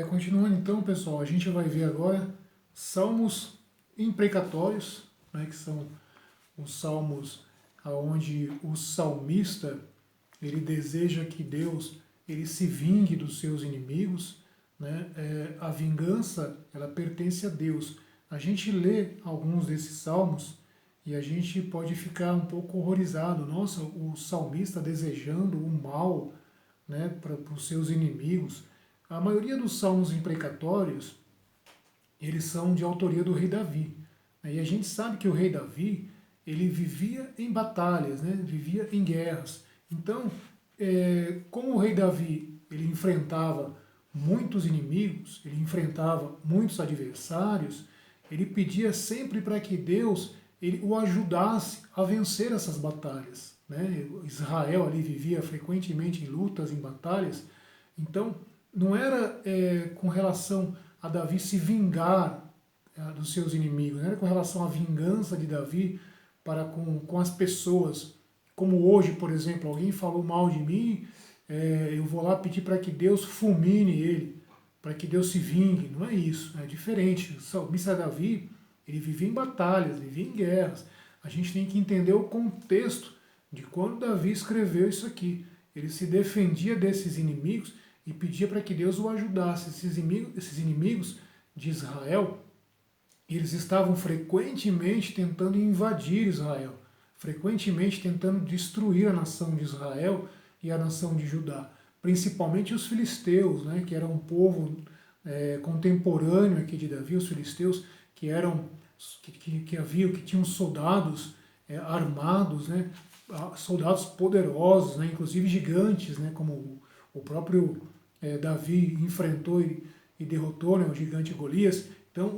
Continuando então, pessoal, a gente vai ver agora salmos imprecatórios, né, que são os salmos aonde o salmista ele deseja que Deus ele se vingue dos seus inimigos, né? A vingança ela pertence a Deus. A gente lê alguns desses salmos e a gente pode ficar um pouco horrorizado. Nossa, o salmista desejando o mal, né, para os seus inimigos. A maioria dos salmos imprecatórios, eles são de autoria do rei Davi. E a gente sabe que o rei Davi, ele vivia em batalhas, né, vivia em guerras. Então, como o rei Davi, ele enfrentava muitos inimigos, ele enfrentava muitos adversários, ele pedia sempre para que Deus ele o ajudasse a vencer essas batalhas. Né? Israel ali vivia frequentemente em lutas, em batalhas, então não era com relação a Davi se vingar dos seus inimigos, não era com relação à vingança de Davi para com as pessoas, como hoje, por exemplo, alguém falou mal de mim, eu vou lá pedir para que Deus fulmine ele, para que Deus se vingue. Não é isso, é diferente. O salmista Davi, ele vivia em batalhas, vivia em guerras. A gente tem que entender o contexto de quando Davi escreveu isso aqui. Ele se defendia desses inimigos e pedia para que Deus o ajudasse. Esses inimigos de Israel, eles estavam frequentemente tentando invadir Israel, frequentemente tentando destruir a nação de Israel e a nação de Judá, principalmente os filisteus, né, que eram um povo contemporâneo aqui de Davi, os filisteus que eram que tinham soldados armados, né, soldados poderosos, né, inclusive gigantes, né, como o próprio Davi enfrentou e derrotou, né, o gigante Golias. Então,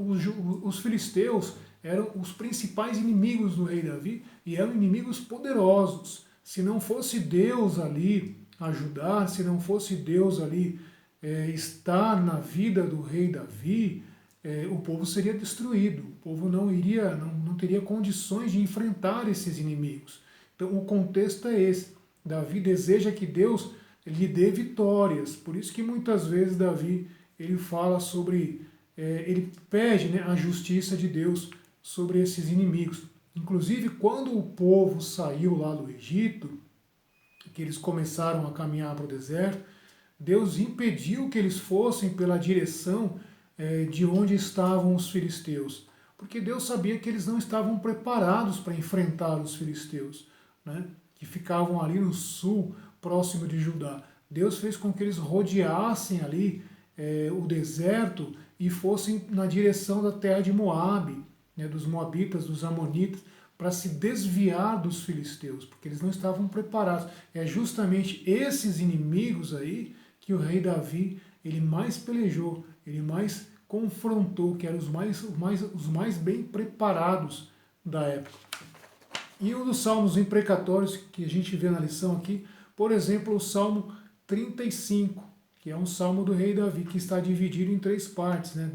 os filisteus eram os principais inimigos do rei Davi e eram inimigos poderosos. Se não fosse Deus ali ajudar, se não fosse Deus ali estar na vida do rei Davi, o povo seria destruído. O povo não teria condições de enfrentar esses inimigos. Então, o contexto é esse. Davi deseja que Deus lhe dê vitórias. Por isso que muitas vezes Davi ele fala sobre ele pede, né, a justiça de Deus sobre esses inimigos. Inclusive, quando o povo saiu lá do Egito, que eles começaram a caminhar para o deserto, Deus impediu que eles fossem pela direção de onde estavam os filisteus, porque Deus sabia que eles não estavam preparados para enfrentar os filisteus, né, que ficavam ali no sul, próximo de Judá. Deus fez com que eles rodeassem ali o deserto e fossem na direção da terra de Moabe, né, dos moabitas, dos amonitas, para se desviar dos filisteus, porque eles não estavam preparados. É justamente esses inimigos aí que o rei Davi ele mais pelejou, ele mais confrontou, que eram os mais bem preparados da época. E um dos salmos imprecatórios que a gente vê na lição aqui, por exemplo, o Salmo 35, que é um salmo do rei Davi, que está dividido em três partes, né?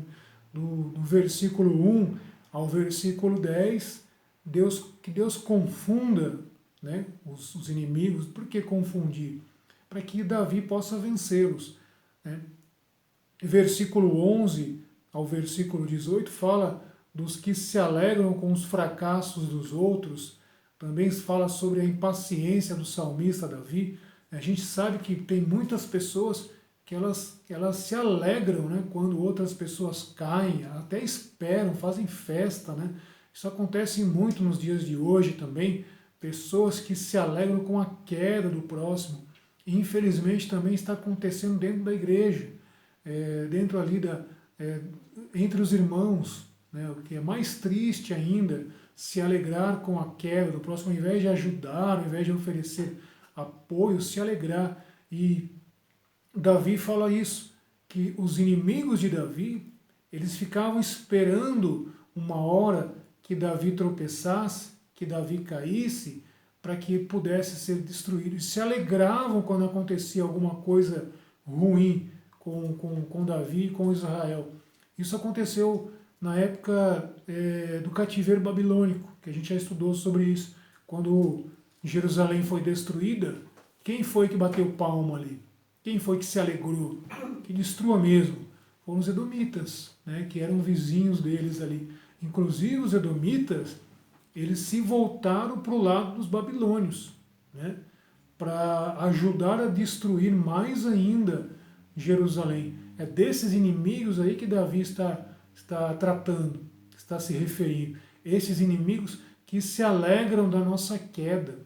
Do versículo 1 ao versículo 10, que Deus confunda, né, os inimigos. Por que confundir? Para que Davi possa vencê-los. Né? Versículo 11 ao versículo 18 fala dos que se alegram com os fracassos dos outros. Também fala sobre a impaciência do salmista Davi. A gente sabe que tem muitas pessoas que elas se alegram, né, quando outras pessoas caem, até esperam, fazem festa, né? Isso acontece muito nos dias de hoje também, pessoas que se alegram com a queda do próximo. E infelizmente também está acontecendo dentro da igreja, dentro ali entre os irmãos, né, o que é mais triste ainda, se alegrar com a queda do próximo, ao invés de ajudar, ao invés de oferecer apoio, se alegrar. E Davi fala isso, que os inimigos de Davi, eles ficavam esperando uma hora que Davi tropeçasse, que Davi caísse, para que pudesse ser destruído. E se alegravam quando acontecia alguma coisa ruim com Davi e com Israel. Isso aconteceu na época do cativeiro babilônico, que a gente já estudou sobre isso. Quando Jerusalém foi destruída, quem foi que bateu palma ali? Quem foi que se alegrou? Que destrua mesmo. foram os edomitas, né, que eram vizinhos deles ali. Inclusive os edomitas, eles se voltaram para o lado dos babilônios, né, para ajudar a destruir mais ainda Jerusalém. É desses inimigos aí que Davi está tratando, está se referindo. Esses inimigos que se alegram da nossa queda.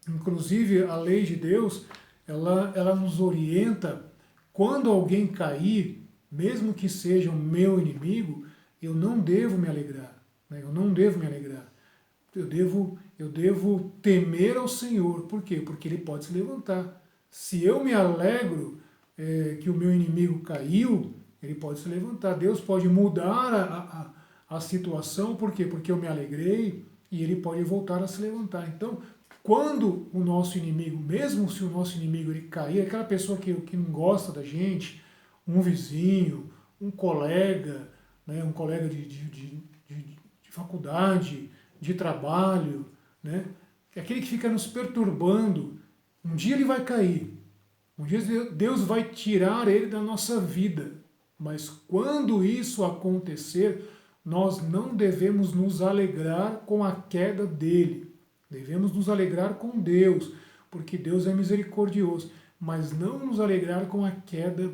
Inclusive, a lei de Deus, ela nos orienta, quando alguém cair, mesmo que seja o meu inimigo, eu não devo me alegrar. Né? Eu não devo me alegrar. Eu devo temer ao Senhor. Por quê? Porque Ele pode se levantar. Se eu me alegro que o meu inimigo caiu, Ele pode se levantar. Deus pode mudar a situação. Por quê? Porque eu me alegrei e Ele pode voltar a se levantar. Então, quando o nosso inimigo, mesmo se o nosso inimigo ele cair, aquela pessoa que não gosta da gente, um vizinho, um colega, né, um colega de faculdade, de trabalho, né, aquele que fica nos perturbando, um dia ele vai cair, um dia Deus vai tirar ele da nossa vida, mas quando isso acontecer, nós não devemos nos alegrar com a queda dele. Devemos nos alegrar com Deus, porque Deus é misericordioso, mas não nos alegrar com a queda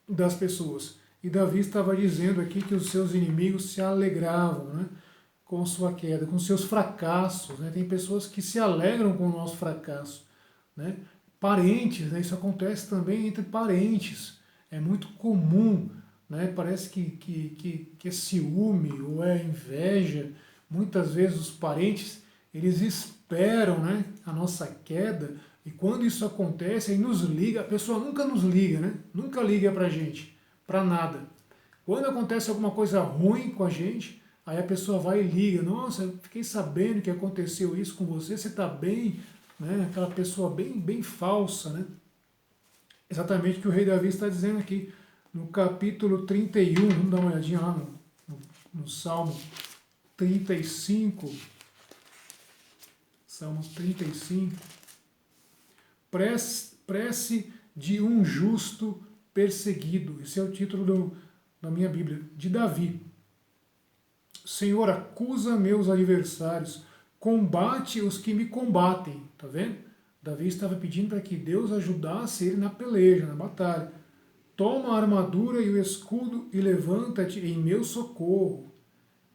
das pessoas. E Davi estava dizendo aqui que os seus inimigos se alegravam, né, com sua queda, com seus fracassos. Né? Tem pessoas que se alegram com o nosso fracasso. Né? Parentes, né? Isso acontece também entre parentes. É muito comum, né? Parece que é ciúme ou é inveja. Muitas vezes os parentes eles esperam, né, a nossa queda, e quando isso acontece, aí nos liga, a pessoa nunca nos liga, né? Nunca liga pra gente, pra nada. Quando acontece alguma coisa ruim com a gente, aí a pessoa vai e liga, nossa, eu fiquei sabendo que aconteceu isso com você, você tá bem, né? Aquela pessoa bem falsa, né? Exatamente o que o rei Davi está dizendo aqui, no capítulo 31, vamos dar uma olhadinha lá no Salmo 35, Salmos 35. Prece de um justo perseguido. Esse é o título da minha Bíblia. De Davi. Senhor, acusa meus adversários. Combate os que me combatem. Tá vendo? Davi estava pedindo para que Deus ajudasse ele na peleja, na batalha. Toma a armadura e o escudo e levanta-te em meu socorro.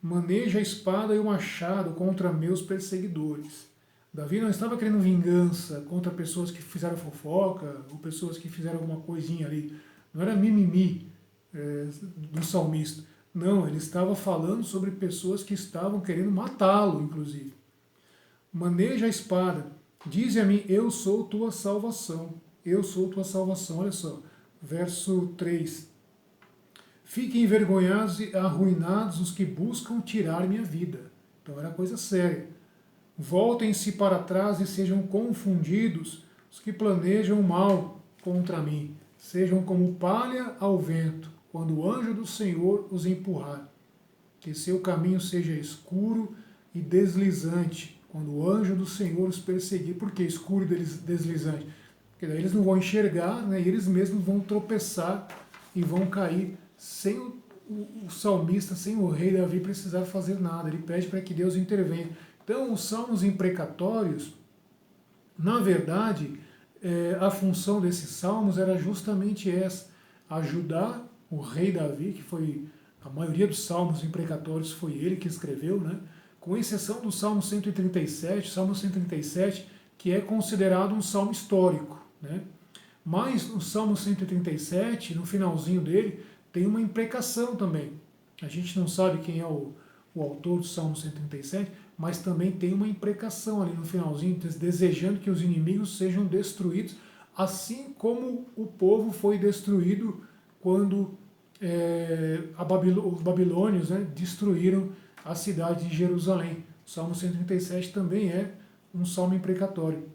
Maneja a espada e o machado contra meus perseguidores. Davi não estava querendo vingança contra pessoas que fizeram fofoca ou pessoas que fizeram alguma coisinha ali. Não era mimimi do salmista. Não, ele estava falando sobre pessoas que estavam querendo matá-lo, inclusive. Maneja a espada. Dize a mim, eu sou tua salvação. Eu sou tua salvação. Olha só, verso 3. Fiquem envergonhados e arruinados os que buscam tirar minha vida. Então era coisa séria. Voltem-se para trás e sejam confundidos os que planejam mal contra mim. Sejam como palha ao vento, quando o anjo do Senhor os empurrar. Que seu caminho seja escuro e deslizante, quando o anjo do Senhor os perseguir. Por que escuro e deslizante? Porque daí eles não vão enxergar, né, e eles mesmos vão tropeçar e vão cair sem o salmista, sem o rei Davi precisar fazer nada. Ele pede para que Deus intervenha. Então, os salmos imprecatórios, na verdade, a função desses salmos era justamente essa, ajudar o rei Davi, que foi, a maioria dos salmos imprecatórios foi ele que escreveu, né? Com exceção do Salmo 137, que é considerado um salmo histórico, né? Mas o Salmo 137, no finalzinho dele, tem uma imprecação também. A gente não sabe quem é o autor do Salmo 137, mas também tem uma imprecação ali no finalzinho, desejando que os inimigos sejam destruídos, assim como o povo foi destruído quando os babilônios, né, destruíram a cidade de Jerusalém. O Salmo 137 também é um salmo imprecatório.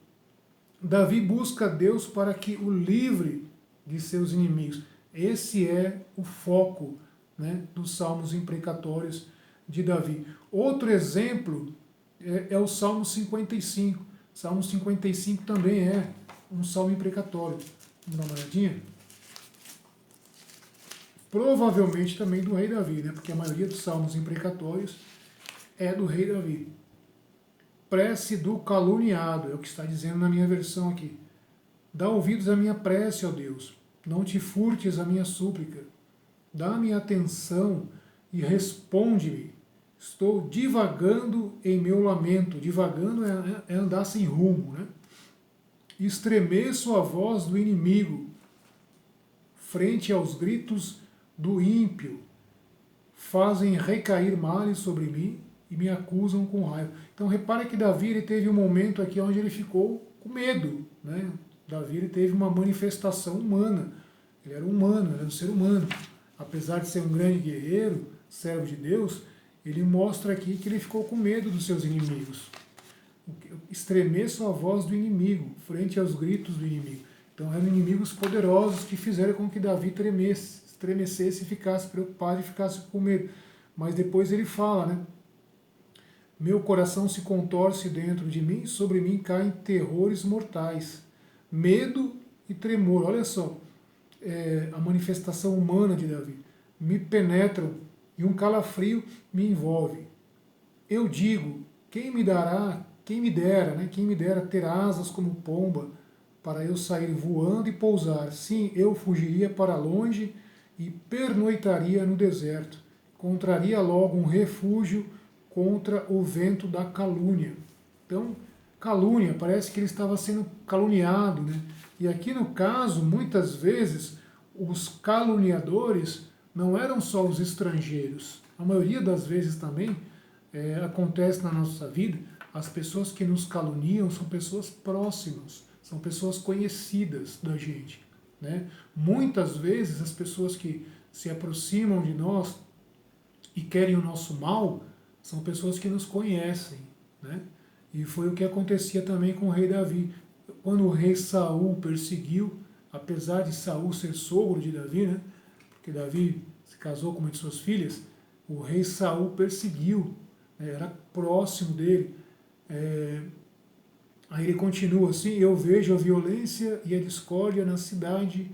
Davi busca Deus para que o livre de seus inimigos. Esse é o foco, né, dos salmos imprecatórios de Davi. Outro exemplo é o Salmo 55. Salmo 55 também é um salmo imprecatório. Vamos dar uma olhadinha? provavelmente também do rei Davi, né? Porque a maioria dos salmos imprecatórios é do rei Davi. Prece do caluniado, é o que está dizendo na minha versão aqui. Dá ouvidos à minha prece, ó Deus, não te furtes a minha súplica. Dá-me atenção e responde-me. Estou divagando em meu lamento. Divagando é andar sem rumo, né? Estremeço a voz do inimigo, frente aos gritos do ímpio. Fazem recair males sobre mim e me acusam com raiva. Então repare que Davi ele teve um momento aqui onde ele ficou com medo, né? Davi ele teve uma manifestação humana. Ele era humano, ele era um ser humano. Apesar de ser um grande guerreiro, servo de Deus, ele mostra aqui que ele ficou com medo dos seus inimigos. Estremeço a voz do inimigo, frente aos gritos do inimigo. Então eram inimigos poderosos que fizeram com que Davi tremesse, estremecesse e ficasse preocupado e ficasse com medo. Mas depois ele fala, né? Meu coração se contorce dentro de mim, sobre mim caem terrores mortais. Medo e tremor. Olha só, a manifestação humana de Davi. Me penetram e um calafrio me envolve. Eu digo, quem me dera, né? Quem me dera ter asas como pomba, para eu sair voando e pousar. Sim, eu fugiria para longe e pernoitaria no deserto. Encontraria logo um refúgio contra o vento da calúnia. Então, calúnia, parece que ele estava sendo caluniado, né? E aqui no caso, muitas vezes, os caluniadores não eram só os estrangeiros. A maioria das vezes também acontece na nossa vida, as pessoas que nos caluniam são pessoas próximas, são pessoas conhecidas da gente, né? Muitas vezes as pessoas que se aproximam de nós e querem o nosso mal são pessoas que nos conhecem, né? E foi o que acontecia também com o rei Davi. Quando o rei Saul perseguiu, apesar de Saul ser sogro de Davi, né? Porque Davi se casou com uma de suas filhas, o rei Saul perseguiu, né? Era próximo dele. Aí ele continua assim, eu vejo a violência e a discórdia na cidade,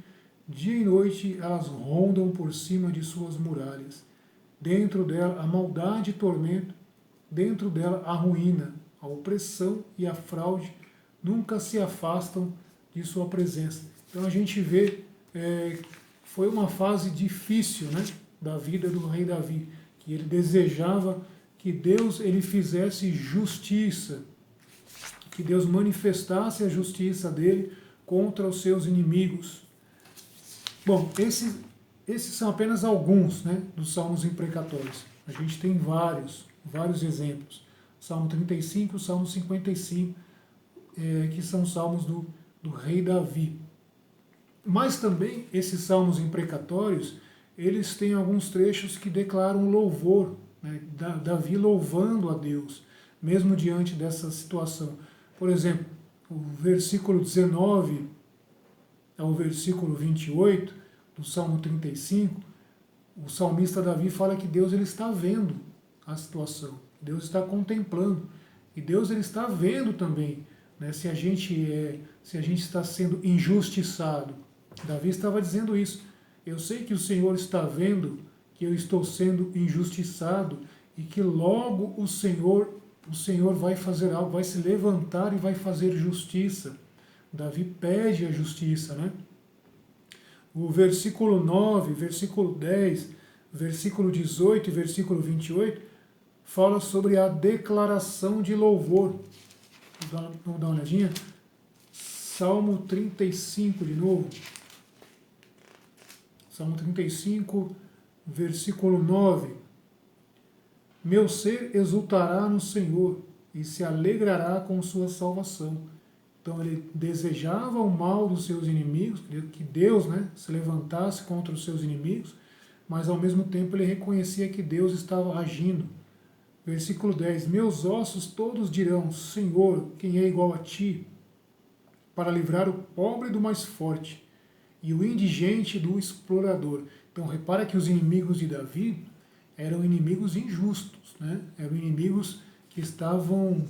dia e noite elas rondam por cima de suas muralhas. Dentro dela a maldade e tormento, dentro dela a ruína, a opressão e a fraude nunca se afastam de sua presença. Então a gente vê, foi uma fase difícil, né, da vida do rei Davi, que ele desejava que Deus ele fizesse justiça, que Deus manifestasse a justiça dele contra os seus inimigos. Bom, esses são apenas alguns, né, dos salmos imprecatórios. A gente tem vários exemplos. Salmo 35, Salmo 55, que são salmos do rei Davi. Mas também esses salmos imprecatórios, eles têm alguns trechos que declaram louvor, né, Davi louvando a Deus, mesmo diante dessa situação. Por exemplo, o versículo 19 ao versículo 28 do Salmo 35, o salmista Davi fala que Deus ele está vendo a situação, Deus está contemplando, e Deus ele está vendo também, né, se a gente está sendo injustiçado. Davi estava dizendo isso. Eu sei que o Senhor está vendo que eu estou sendo injustiçado e que logo o Senhor vai fazer algo, vai se levantar e vai fazer justiça. Davi pede a justiça, né? O versículo 9, versículo 10, versículo 18 e versículo 28 fala sobre a declaração de louvor. Vamos dar uma olhadinha. Salmo 35 de novo. Salmo 35, versículo 9. Meu ser exultará no Senhor e se alegrará com sua salvação. Então ele desejava o mal dos seus inimigos, que Deus, né, se levantasse contra os seus inimigos, mas ao mesmo tempo ele reconhecia que Deus estava agindo. Versículo 10. Meus ossos todos dirão, Senhor, quem é igual a ti, para livrar o pobre do mais forte e o indigente do explorador. Então repara que os inimigos de Davi eram inimigos injustos, né? Eram inimigos que estavam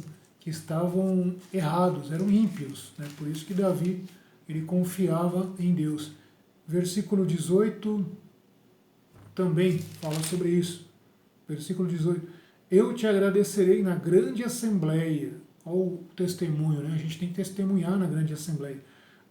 errados, eram ímpios, né? Por isso que Davi ele confiava em Deus. Versículo 18 também fala sobre isso. Versículo 18. Eu te agradecerei na grande assembleia. Olha o testemunho, né? A gente tem que testemunhar na grande assembleia.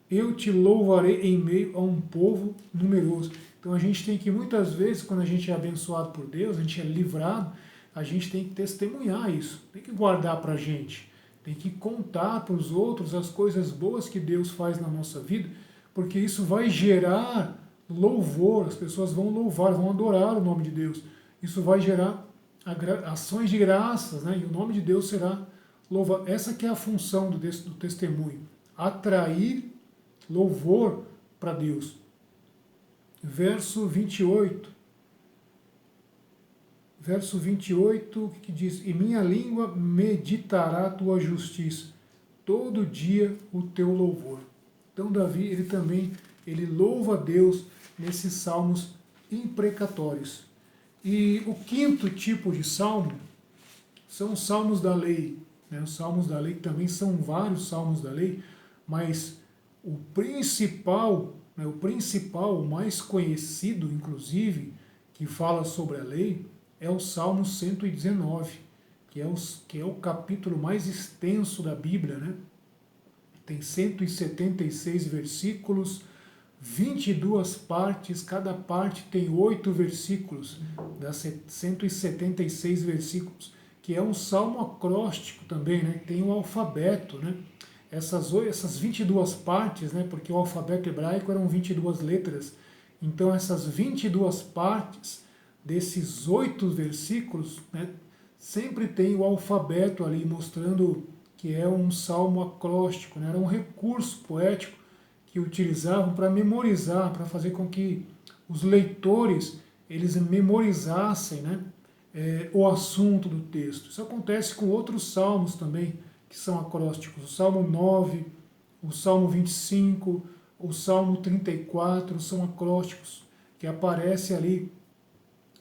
Eu te louvarei em meio a um povo numeroso. Então a gente tem que, muitas vezes, quando a gente é abençoado por Deus, a gente é livrado, a gente tem que testemunhar isso. Tem que guardar para a gente. Tem que contar para os outros as coisas boas que Deus faz na nossa vida, porque isso vai gerar louvor, as pessoas vão louvar, vão adorar o nome de Deus. Isso vai gerar ações de graças, né? E o nome de Deus será louvado. Essa que é a função do testemunho, atrair louvor para Deus. Verso 28. Verso 28, que diz: E minha língua meditará a tua justiça, todo dia o teu louvor. Então Davi, ele louva a Deus nesses salmos imprecatórios. E o quinto tipo de salmo são os salmos da lei. Né? Os salmos da lei também são vários salmos da lei, mas o principal, o mais conhecido, inclusive, que fala sobre a lei, é o Salmo 119, que é o capítulo mais extenso da Bíblia, né? Tem 176 versículos, 22 partes, cada parte tem 8 versículos, dá 176 versículos, que é um salmo acróstico também, né? Tem um alfabeto, né? Essas 22 partes, né? Porque o alfabeto hebraico eram 22 letras, então essas 22 partes desses 8 versículos, né? Sempre tem o alfabeto ali mostrando que é um salmo acróstico, né? Era um recurso poético que utilizavam para memorizar, para fazer com que os leitores eles memorizassem, né, o assunto do texto. Isso acontece com outros salmos também, que são acrósticos. O Salmo 9, o Salmo 25, o Salmo 34 são acrósticos, que aparece ali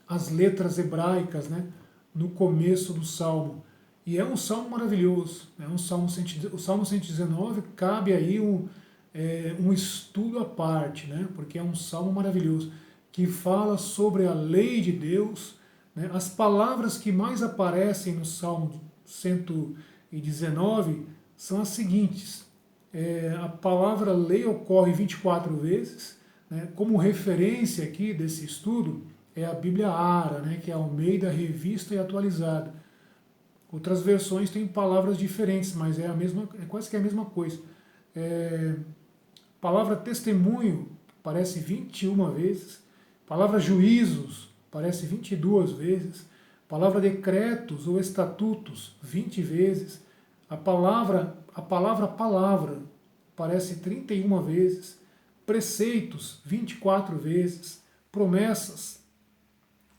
as letras hebraicas, né, no começo do salmo. E é um salmo maravilhoso. Né? O Salmo 119 cabe aí um estudo à parte, né? Porque é um salmo maravilhoso, que fala sobre a lei de Deus. Né? As palavras que mais aparecem no Salmo 119 são as seguintes. A palavra lei ocorre 24 vezes. Né? Como referência aqui desse estudo, é a Bíblia Ara, né? Que é a Almeida Revista e Atualizada. Outras versões têm palavras diferentes, mas é quase que a mesma coisa. Palavra testemunho aparece 21 vezes. Palavra juízos aparece 22 vezes. Palavra decretos ou estatutos 20 vezes. A palavra palavra aparece 31 vezes. Preceitos 24 vezes. Promessas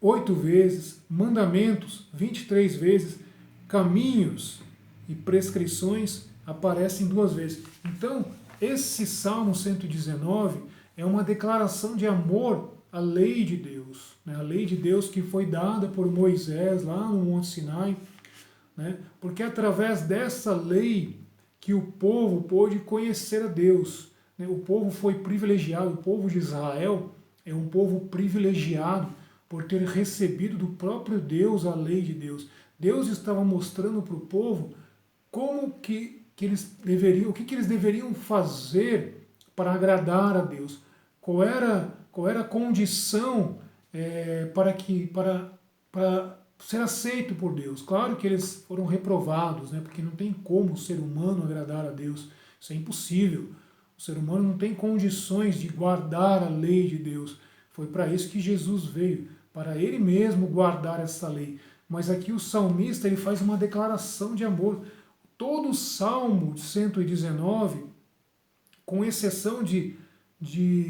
8 vezes. Mandamentos 23 vezes. Caminhos e prescrições aparecem 2 vezes. Então, esse Salmo 119 é uma declaração de amor à lei de Deus, né? A lei de Deus que foi dada por Moisés lá no Monte Sinai, né? Porque é através dessa lei que o povo pôde conhecer a Deus, né? O povo foi privilegiado, o povo de Israel é um povo privilegiado por ter recebido do próprio Deus a lei de Deus. Deus estava mostrando para o povo como que eles deveriam, o que eles deveriam fazer para agradar a Deus. Qual era a condição para ser aceito por Deus. Claro que eles foram reprovados, né, porque não tem como o ser humano agradar a Deus. Isso é impossível. O ser humano não tem condições de guardar a lei de Deus. Foi para isso que Jesus veio, para ele mesmo guardar essa lei. Mas aqui o salmista ele faz uma declaração de amor. Todo o Salmo 119, com exceção de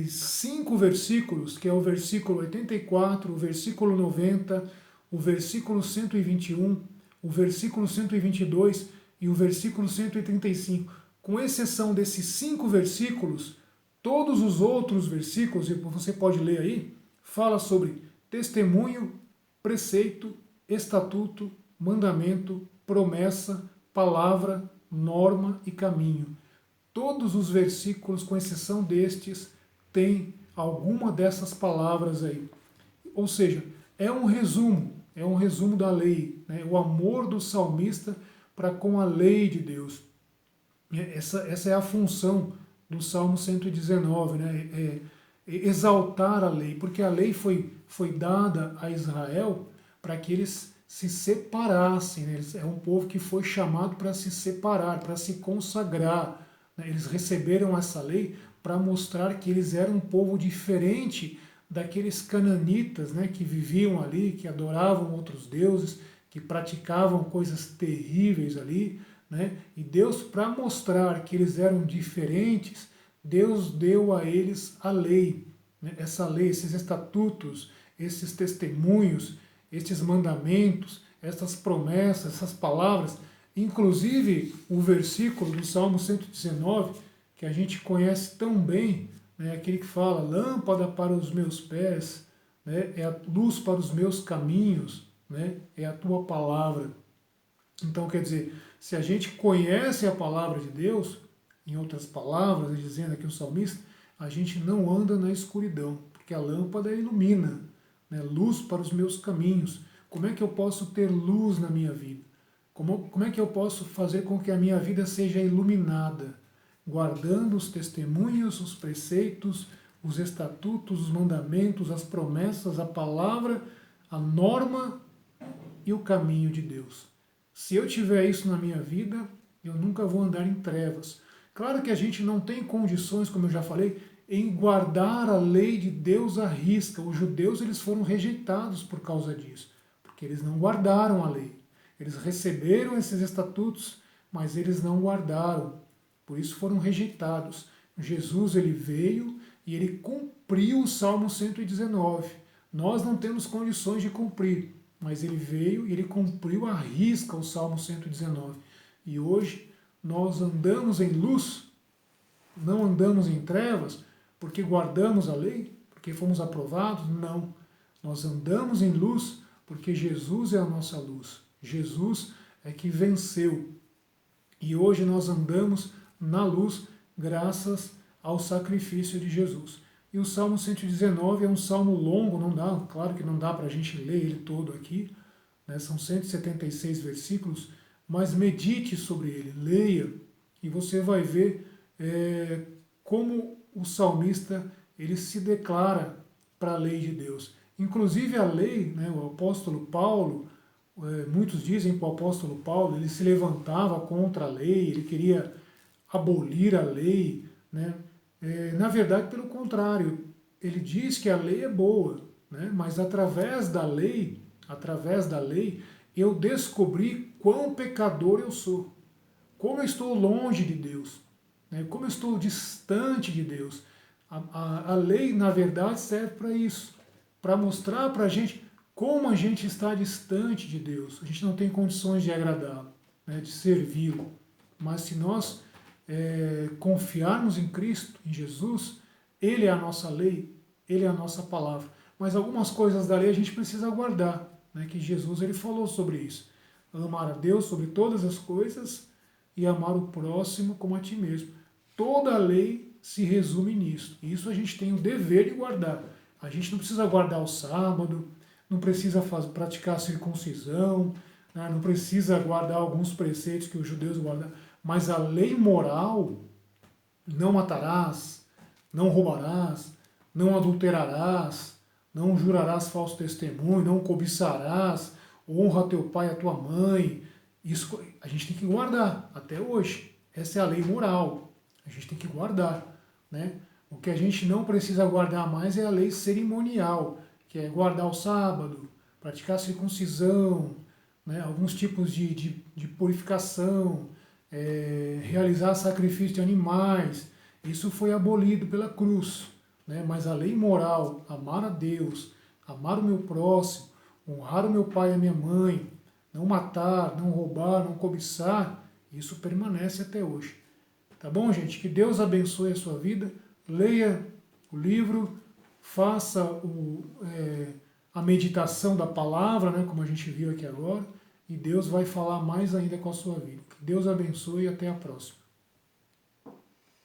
5 versículos, que é o versículo 84, o versículo 90, o versículo 121, o versículo 122 e o versículo 135. Com exceção desses 5 versículos, todos os outros versículos, e você pode ler aí, fala sobre testemunho, preceito, estatuto, mandamento, promessa, palavra, norma e caminho. Todos os versículos, com exceção destes, têm alguma dessas palavras aí. Ou seja, é um resumo da lei, né? O amor do salmista para com a lei de Deus. Essa é a função do Salmo 119, né? Exaltar a lei, porque a lei foi dada a Israel para que eles se separassem, né? É um povo que foi chamado para se separar, para se consagrar, né? Eles receberam essa lei para mostrar que eles eram um povo diferente daqueles cananitas, né, que viviam ali, que adoravam outros deuses, que praticavam coisas terríveis ali, né? E Deus, para mostrar que eles eram diferentes, Deus deu a eles a lei, né? Essa lei, esses estatutos, esses testemunhos, esses mandamentos, essas promessas, essas palavras, inclusive o versículo do Salmo 119, que a gente conhece tão bem, né? Aquele que fala, lâmpada para os meus pés, né? É a luz para os meus caminhos, né? É a tua palavra. Então, quer dizer, se a gente conhece a palavra de Deus, em outras palavras, dizendo aqui o salmista, a gente não anda na escuridão, porque a lâmpada ilumina, né? Luz para os meus caminhos. Como é que eu posso ter luz na minha vida? Como é que eu posso fazer com que a minha vida seja iluminada? Guardando os testemunhos, os preceitos, os estatutos, os mandamentos, as promessas, a palavra, a norma e o caminho de Deus. Se eu tiver isso na minha vida, eu nunca vou andar em trevas. Claro que a gente não tem condições, como eu já falei, em guardar a lei de Deus à risca. Os judeus eles foram rejeitados por causa disso, porque eles não guardaram a lei. Eles receberam esses estatutos, mas eles não guardaram. Por isso foram rejeitados. Jesus ele veio e ele cumpriu o Salmo 119. Nós não temos condições de cumprir, mas ele veio e ele cumpriu à risca o Salmo 119. E hoje nós andamos em luz, não andamos em trevas, porque guardamos a lei, porque fomos aprovados? Não. Nós andamos em luz porque Jesus é a nossa luz. Jesus é que venceu. E hoje nós andamos na luz graças ao sacrifício de Jesus. E o Salmo 119 é um salmo longo, não dá, claro que não dá para a gente ler ele todo aqui, né? São 176 versículos, mas medite sobre ele, leia, e você vai ver como o salmista ele se declara para a lei de Deus. Inclusive a lei, né, o apóstolo Paulo, muitos dizem que o apóstolo Paulo ele se levantava contra a lei, ele queria abolir a lei, né? Na verdade, pelo contrário, ele diz que a lei é boa, né? Mas através da lei, eu descobri quão pecador eu sou, como eu estou longe de Deus, né? Como eu estou distante de Deus. A lei, na verdade, serve para isso, para mostrar para a gente como a gente está distante de Deus. A gente não tem condições de agradá-lo, né? De servi-lo. Mas se nós confiarmos em Cristo, em Jesus, Ele é a nossa lei, Ele é a nossa palavra. Mas algumas coisas da lei a gente precisa guardar, né? Que Jesus ele falou sobre isso. Amar a Deus sobre todas as coisas e amar o próximo como a ti mesmo. Toda a lei se resume nisso. E isso a gente tem o dever de guardar. A gente não precisa guardar o sábado, não precisa praticar a circuncisão, né? Não precisa guardar alguns preceitos que os judeus guardam. Mas a lei moral, não matarás, não roubarás, não adulterarás, não jurarás falso testemunho, não cobiçarás, honra teu pai e a tua mãe. Isso a gente tem que guardar até hoje. Essa é a lei moral. A gente tem que guardar, né? O que a gente não precisa guardar mais é a lei cerimonial, que é guardar o sábado, praticar a circuncisão, né? Alguns tipos de purificação, realizar sacrifício de animais. Isso foi abolido pela cruz, né? Mas a lei moral, amar a Deus, amar o meu próximo, honrar o meu pai e a minha mãe, não matar, não roubar, não cobiçar, isso permanece até hoje. Tá bom, gente? Que Deus abençoe a sua vida. Leia o livro, faça a meditação da palavra, né, como a gente viu aqui agora, e Deus vai falar mais ainda com a sua vida. Que Deus abençoe e até a próxima.